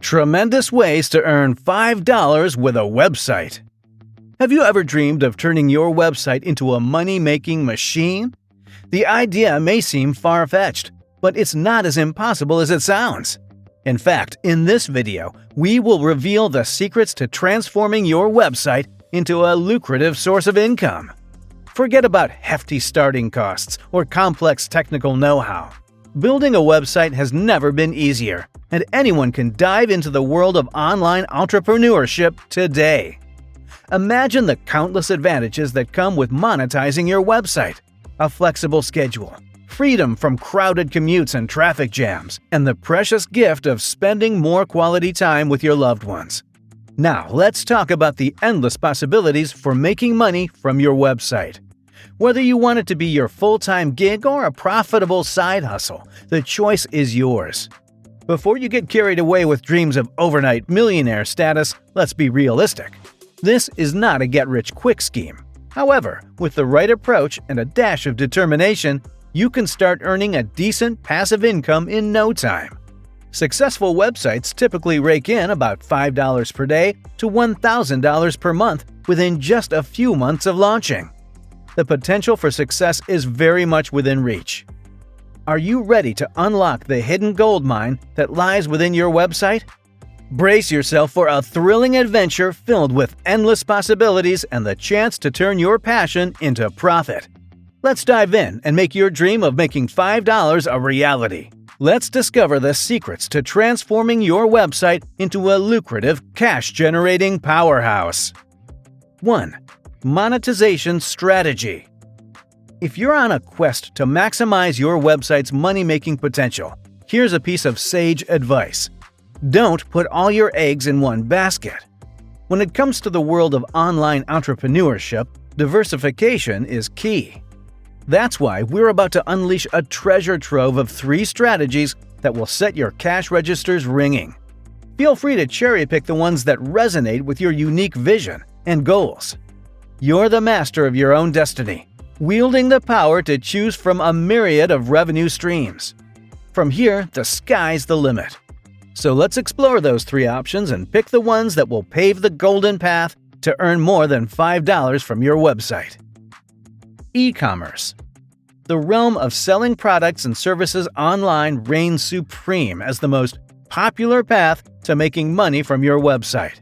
Tremendous ways to earn $5 with a website. Have you ever dreamed of turning your website into a money-making machine? The idea may seem far-fetched, but it's not as impossible as it sounds. In fact, in this video, we will reveal the secrets to transforming your website into a lucrative source of income. Forget about hefty starting costs or complex technical know-how. Building a website has never been easier, and anyone can dive into the world of online entrepreneurship today. Imagine the countless advantages that come with monetizing your website: a flexible schedule, freedom from crowded commutes and traffic jams, and the precious gift of spending more quality time with your loved ones. Now, let's talk about the endless possibilities for making money from your website. Whether you want it to be your full-time gig or a profitable side hustle, the choice is yours. Before you get carried away with dreams of overnight millionaire status, let's be realistic. This is not a get-rich-quick scheme. However, with the right approach and a dash of determination, you can start earning a decent passive income in no time. Successful websites typically rake in about $5 per day to $1,000 per month within just a few months of launching. The potential for success is very much within reach. Are you ready to unlock the hidden gold mine that lies within your website? Brace yourself for a thrilling adventure filled with endless possibilities and the chance to turn your passion into profit. Let's dive in and make your dream of making $5 a reality. Let's discover the secrets to transforming your website into a lucrative, cash-generating powerhouse. 1. Monetization Strategy. If you're on a quest to maximize your website's money-making potential, here's a piece of sage advice. Don't put all your eggs in one basket. When it comes to the world of online entrepreneurship, diversification is key. That's why we're about to unleash a treasure trove of 3 strategies that will set your cash registers ringing. Feel free to cherry-pick the ones that resonate with your unique vision and goals. You're the master of your own destiny, wielding the power to choose from a myriad of revenue streams. From here, the sky's the limit. So let's explore those 3 options and pick the ones that will pave the golden path to earn more than $5 from your website. E-commerce. The realm of selling products and services online reigns supreme as the most popular path to making money from your website.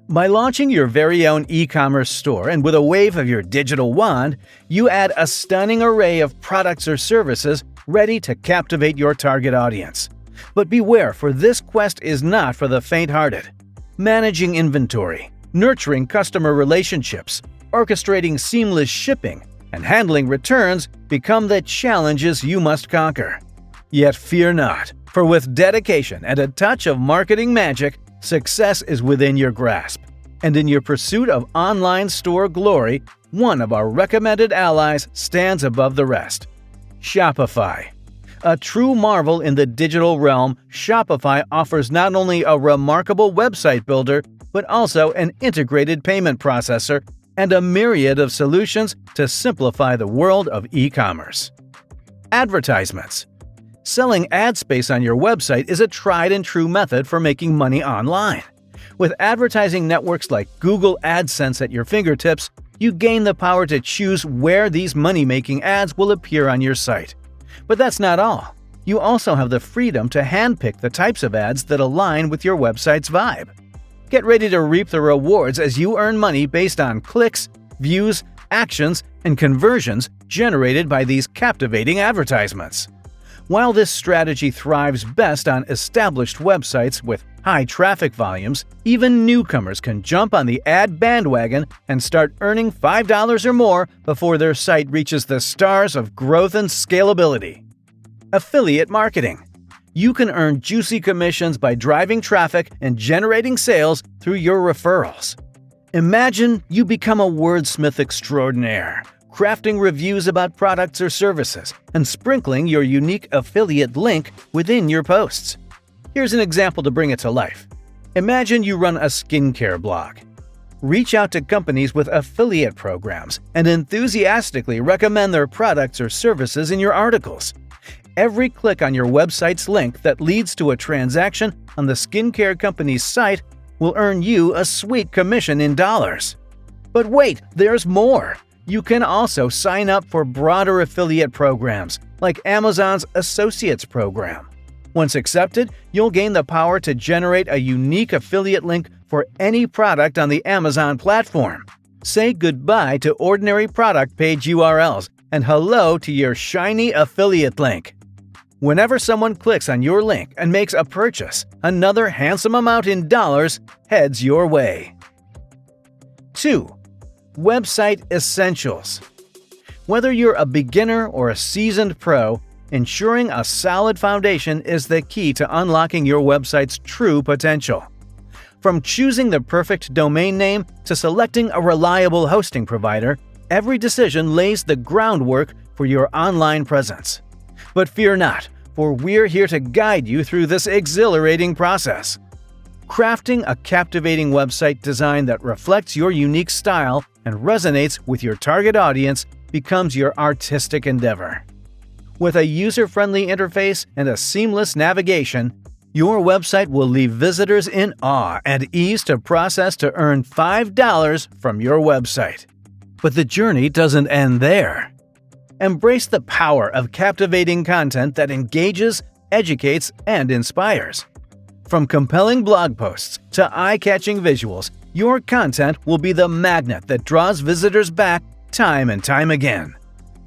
By launching your very own e-commerce store and with a wave of your digital wand, you add a stunning array of products or services ready to captivate your target audience. But beware, for this quest is not for the faint-hearted. Managing inventory, nurturing customer relationships, orchestrating seamless shipping, and handling returns become the challenges you must conquer. Yet fear not, for with dedication and a touch of marketing magic, success is within your grasp. And in your pursuit of online store glory, one of our recommended allies stands above the rest: Shopify. A true marvel in the digital realm, Shopify offers not only a remarkable website builder, but also an integrated payment processor and a myriad of solutions to simplify the world of e-commerce. Advertisements. Selling ad space on your website is a tried-and-true method for making money online. With advertising networks like Google AdSense at your fingertips, you gain the power to choose where these money-making ads will appear on your site. But that's not all. You also have the freedom to handpick the types of ads that align with your website's vibe. Get ready to reap the rewards as you earn money based on clicks, views, actions, and conversions generated by these captivating advertisements. While this strategy thrives best on established websites with high traffic volumes, even newcomers can jump on the ad bandwagon and start earning $5 or more before their site reaches the stars of growth and scalability. Affiliate marketing. You can earn juicy commissions by driving traffic and generating sales through your referrals. Imagine you become a wordsmith extraordinaire, crafting reviews about products or services, and sprinkling your unique affiliate link within your posts. Here's an example to bring it to life. Imagine you run a skincare blog. Reach out to companies with affiliate programs and enthusiastically recommend their products or services in your articles. Every click on your website's link that leads to a transaction on the skincare company's site will earn you a sweet commission in dollars. But wait, there's more! You can also sign up for broader affiliate programs, like Amazon's Associates program. Once accepted, you'll gain the power to generate a unique affiliate link for any product on the Amazon platform. Say goodbye to ordinary product page URLs and hello to your shiny affiliate link. Whenever someone clicks on your link and makes a purchase, another handsome amount in dollars heads your way. 2. Website Essentials. Whether you're a beginner or a seasoned pro, ensuring a solid foundation is the key to unlocking your website's true potential. From choosing the perfect domain name to selecting a reliable hosting provider, every decision lays the groundwork for your online presence. But fear not, for we're here to guide you through this exhilarating process. Crafting a captivating website design that reflects your unique style and resonates with your target audience becomes your artistic endeavor. With a user-friendly interface and a seamless navigation, your website will leave visitors in awe and ease to process to earn $5 from your website. But the journey doesn't end there. Embrace the power of captivating content that engages, educates, and inspires. From compelling blog posts to eye-catching visuals, your content will be the magnet that draws visitors back time and time again.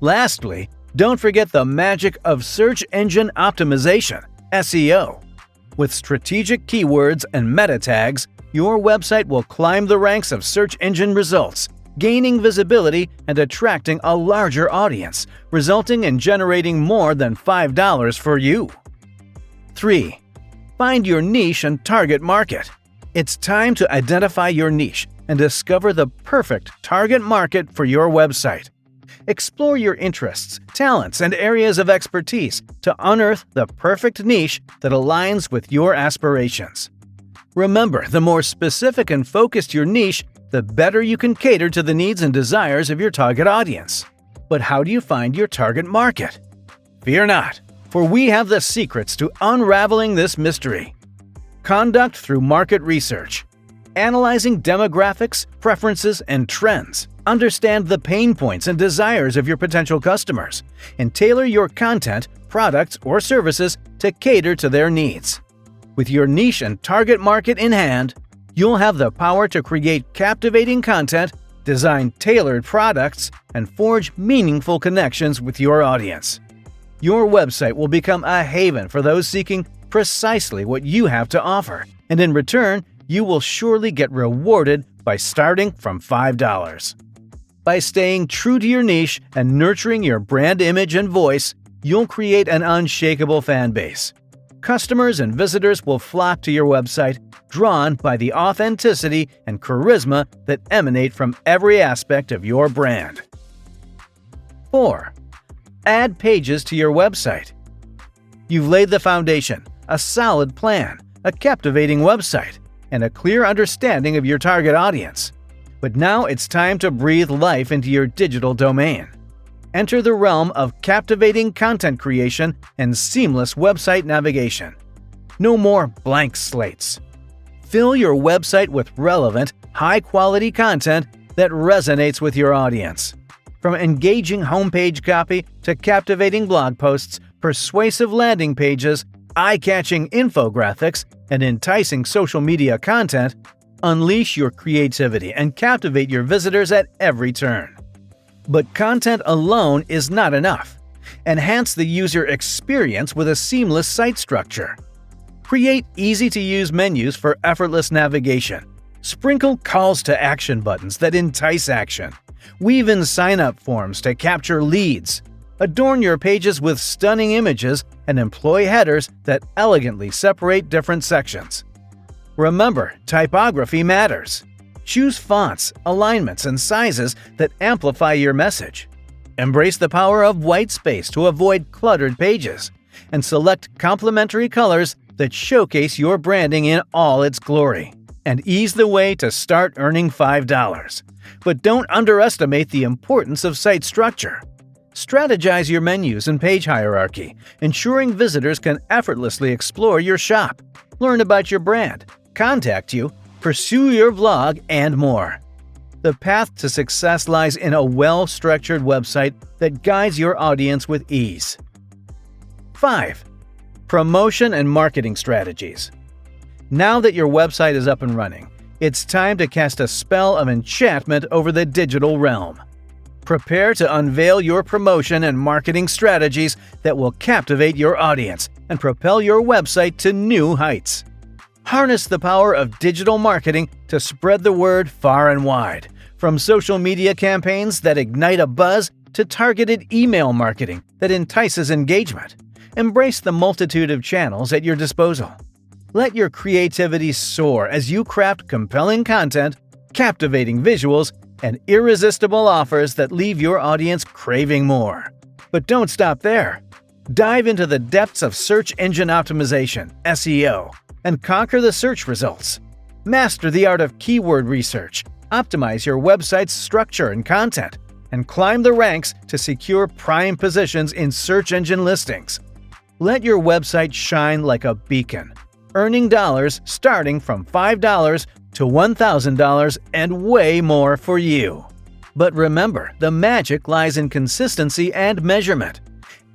Lastly, don't forget the magic of search engine optimization, SEO. With strategic keywords and meta tags, your website will climb the ranks of search engine results, gaining visibility and attracting a larger audience, resulting in generating more than $5 for you. 3. Find your niche and target market. It's time to identify your niche and discover the perfect target market for your website. Explore your interests, talents, and areas of expertise to unearth the perfect niche that aligns with your aspirations. Remember, the more specific and focused your niche, the better you can cater to the needs and desires of your target audience. But how do you find your target market? Fear not, for we have the secrets to unraveling this mystery. Conduct through market research. Analyzing demographics, preferences, and trends. Understand the pain points and desires of your potential customers, and tailor your content, products, or services to cater to their needs. With your niche and target market in hand, you'll have the power to create captivating content, design tailored products, and forge meaningful connections with your audience. Your website will become a haven for those seeking precisely what you have to offer, and in return, you will surely get rewarded by starting from $5. By staying true to your niche and nurturing your brand image and voice, you'll create an unshakable fan base. Customers and visitors will flock to your website, drawn by the authenticity and charisma that emanate from every aspect of your brand. 4. Add pages to your website. You've laid the foundation, a solid plan, a captivating website, and a clear understanding of your target audience. But now it's time to breathe life into your digital domain. Enter the realm of captivating content creation and seamless website navigation. No more blank slates. Fill your website with relevant, high-quality content that resonates with your audience. From engaging homepage copy to captivating blog posts, persuasive landing pages, eye-catching infographics, and enticing social media content, unleash your creativity and captivate your visitors at every turn. But content alone is not enough. Enhance the user experience with a seamless site structure. Create easy-to-use menus for effortless navigation. Sprinkle calls to action buttons that entice action. Weave in sign-up forms to capture leads. Adorn your pages with stunning images and employ headers that elegantly separate different sections. Remember, typography matters. Choose fonts, alignments, and sizes that amplify your message. Embrace the power of white space to avoid cluttered pages, and select complementary colors that showcase your branding in all its glory, and ease the way to start earning $5. But don't underestimate the importance of site structure. Strategize your menus and page hierarchy, ensuring visitors can effortlessly explore your shop, learn about your brand, contact you, pursue your vlog, and more. The path to success lies in a well-structured website that guides your audience with ease. 5. Promotion and marketing strategies. Now that your website is up and running, it's time to cast a spell of enchantment over the digital realm. Prepare to unveil your promotion and marketing strategies that will captivate your audience and propel your website to new heights. Harness the power of digital marketing to spread the word far and wide, from social media campaigns that ignite a buzz to targeted email marketing that entices engagement. Embrace the multitude of channels at your disposal. Let your creativity soar as you craft compelling content, captivating visuals, and irresistible offers that leave your audience craving more. But don't stop there. Dive into the depths of search engine optimization, SEO, and conquer the search results. Master the art of keyword research, optimize your website's structure and content, and climb the ranks to secure prime positions in search engine listings. Let your website shine like a beacon, earning dollars starting from $5 to $1,000 and way more for you. But remember, the magic lies in consistency and measurement.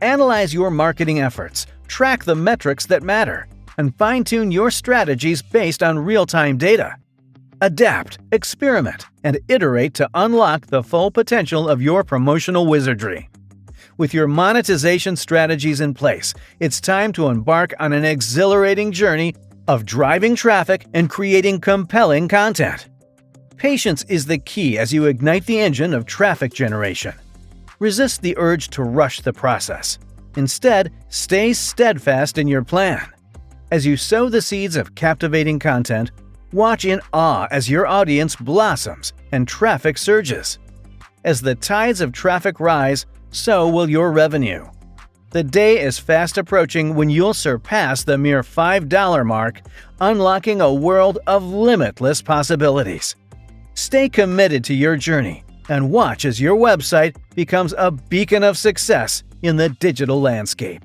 Analyze your marketing efforts, track the metrics that matter, and fine-tune your strategies based on real-time data. Adapt, experiment, and iterate to unlock the full potential of your promotional wizardry. With your monetization strategies in place, it's time to embark on an exhilarating journey of driving traffic and creating compelling content. Patience is the key as you ignite the engine of traffic generation. Resist the urge to rush the process. Instead, stay steadfast in your plan. As you sow the seeds of captivating content, watch in awe as your audience blossoms and traffic surges. As the tides of traffic rise, so will your revenue. The day is fast approaching when you'll surpass the mere $5 mark, unlocking a world of limitless possibilities. Stay committed to your journey and watch as your website becomes a beacon of success in the digital landscape.